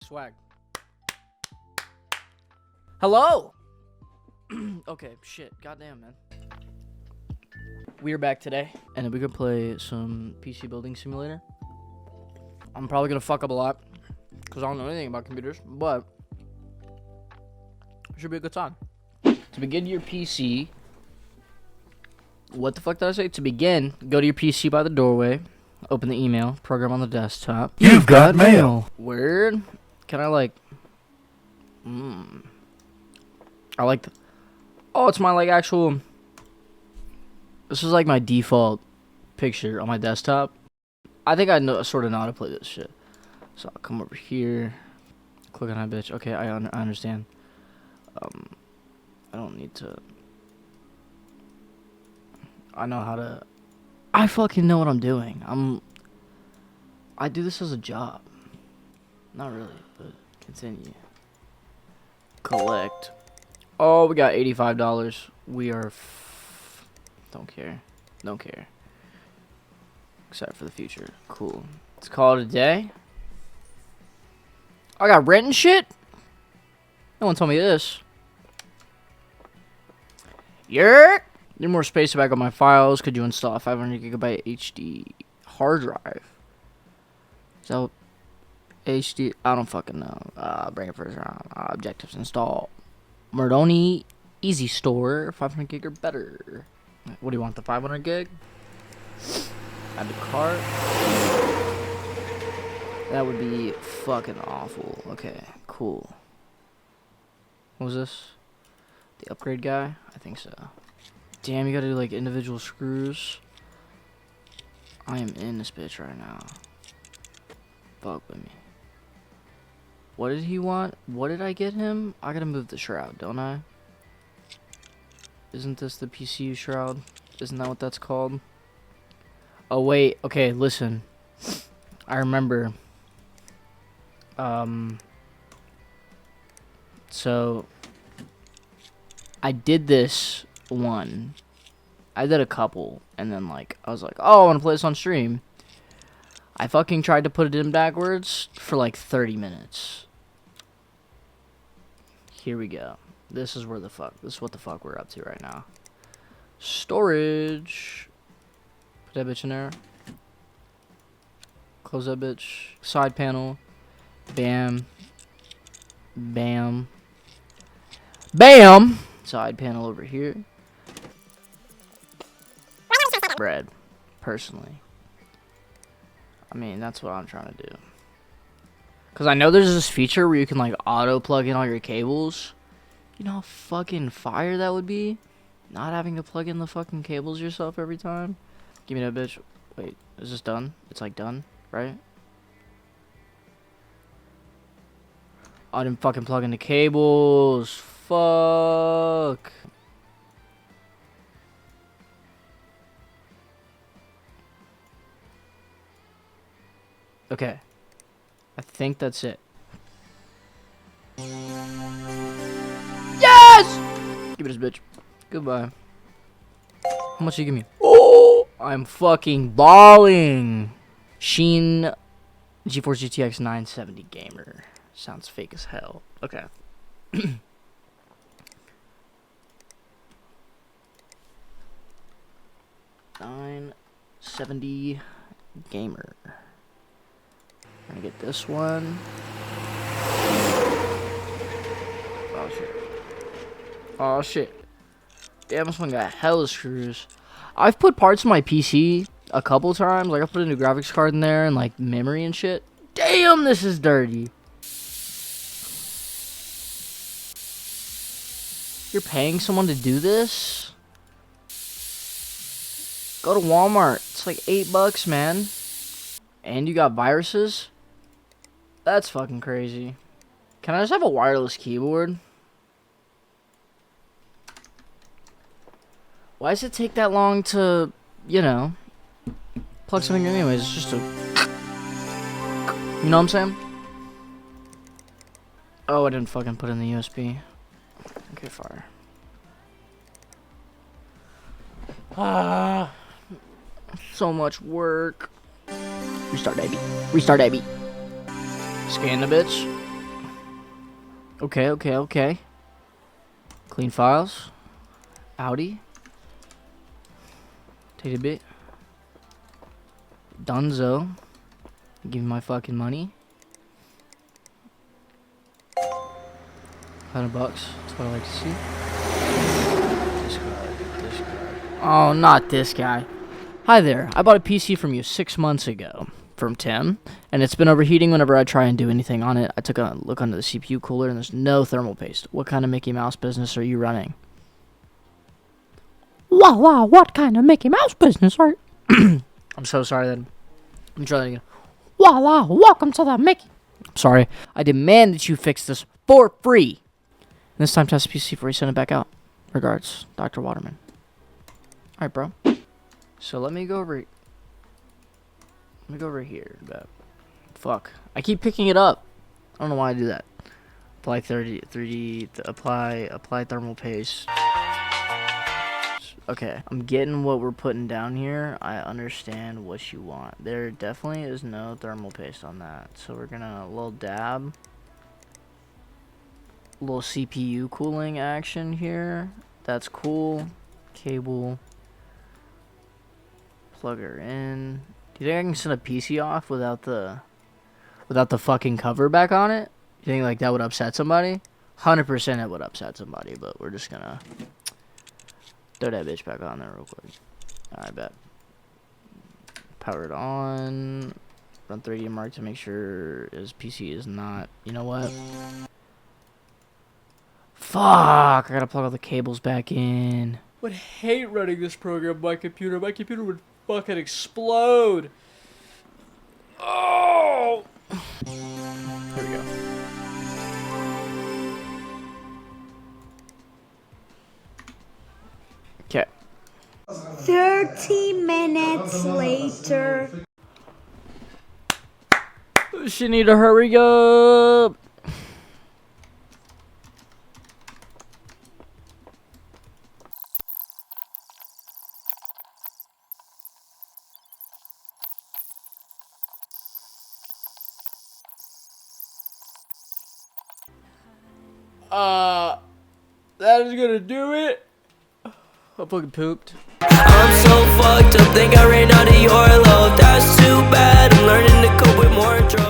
swag. Hello! Okay, shit. Goddamn, man. We're back today, and we could play some PC Building Simulator. I'm probably gonna fuck up a lot, because I don't know anything about computers, but it should be a good time. To begin your PC... What the fuck did I say? To begin, go to your PC by the doorway, open the email, program on the desktop. You've got mail. Weird. Can I, like... I like the... Oh, it's my, like, actual... This is, like, my default picture on my desktop. I think I know, sort of know how to play this shit. So I'll come over here. Click on that bitch. Okay, I understand. I don't need to... I know how to... I fucking know what I'm doing. I do this as a job. Not really, but continue. Collect. Oh, we got $85. We are... Don't care. Don't care. Except for the future. Cool. Let's call it a day. I got rent and shit? No one told me this. Yerk! Need more space back on my files. Could you install a 500 gigabyte HD hard drive? So, HD... I don't fucking know. Bring it first round. Objectives install. Merdoni Easy Store. 500 gig or better. What do you want? The 500 gig? Add to cart. That would be fucking awful. Okay, cool. What was this? The upgrade guy? I think so. Damn, you gotta do like individual screws. I am in this bitch right now. Fuck with me. What did he want? What did I get him? I gotta move the shroud, don't I? Isn't this the PCU shroud? Isn't that what that's called? Oh wait, okay, listen. I remember. So I did this one. I did a couple, and then like I was like, oh, I want to play this on stream. I fucking tried to put it in backwards for like 30 minutes. Here we go. This is what the fuck we're up to right now. Storage. Put that bitch in there. Close that bitch. Side panel. Bam. Bam. Bam! Side panel over here. Bread. Personally. I mean, that's what I'm trying to do. Because I know there's this feature where you can, like, auto-plug in all your cables. You know how fucking fire that would be? Not having to plug in the fucking cables yourself every time. Give me that bitch. Wait, is this done? It's, like, done, right? I didn't fucking plug in the cables. Fuck. Okay. I think that's it. Yes! Give me this bitch. Goodbye. How much do you give me? Oh! I'm fucking balling. Sheen GeForce GTX 970 gamer. Sounds fake as hell. Okay. 970 gamer. I'm gonna get this one. Oh shit. Oh shit. Damn, this one got hella screws. I've put parts in my PC a couple times. Like I put a new graphics card in there and like memory and shit. Damn, this is dirty. You're paying someone to do this? Go to Walmart. It's like $8, man. And you got viruses? That's fucking crazy. Can I just have a wireless keyboard? Why does it take that long to, you know, plug something in anyways? It's just a... You know what I'm saying? Oh, I didn't fucking put in the USB. Okay, fire. Ah, so much work. Restart, baby. Restart, baby. Scan the bitch. Okay, okay, okay. Clean files. Audi. Take a bit. Dunzo. Give me my fucking money. $100. That's what I like to see. Discard. Oh, not this guy. Hi there. I bought a PC from you 6 months ago. From Tim. And it's been overheating whenever I try and do anything on it. I took a look under the CPU cooler and there's no thermal paste. What kind of Mickey Mouse business are you running? Wow, what kind of Mickey Mouse business are you? I'm so sorry then. I'm trying again. Wow, welcome to the Mickey. Sorry. I demand that you fix this for free. And this time test the PC before you send it back out. Regards, Dr. Waterman. Alright, bro. So let me go over here. But fuck. I keep picking it up. I don't know why I do that. Apply 3D apply thermal paste. Okay, I'm getting what we're putting down here. I understand what you want. There definitely is no thermal paste on that. So we're gonna a little dab. Little CPU cooling action here. That's cool. Cable. Plug her in. Do you think I can send a PC off without the fucking cover back on it? You think like that would upset somebody? 100% it would upset somebody, but we're just gonna throw that bitch back on there real quick. I bet. Power it on. Run 3D Mark to make sure his PC is not. You know what? Fuck! I gotta plug all the cables back in. Would hate running this program on my computer. My computer would fucking explode. Oh! Here we go. Okay. 30 minutes later. She need to hurry up. That is gonna do it. I fucking pooped. I'm so fucked up, think I ran out of your love. That's too bad. I'm learning to cope with more drugs.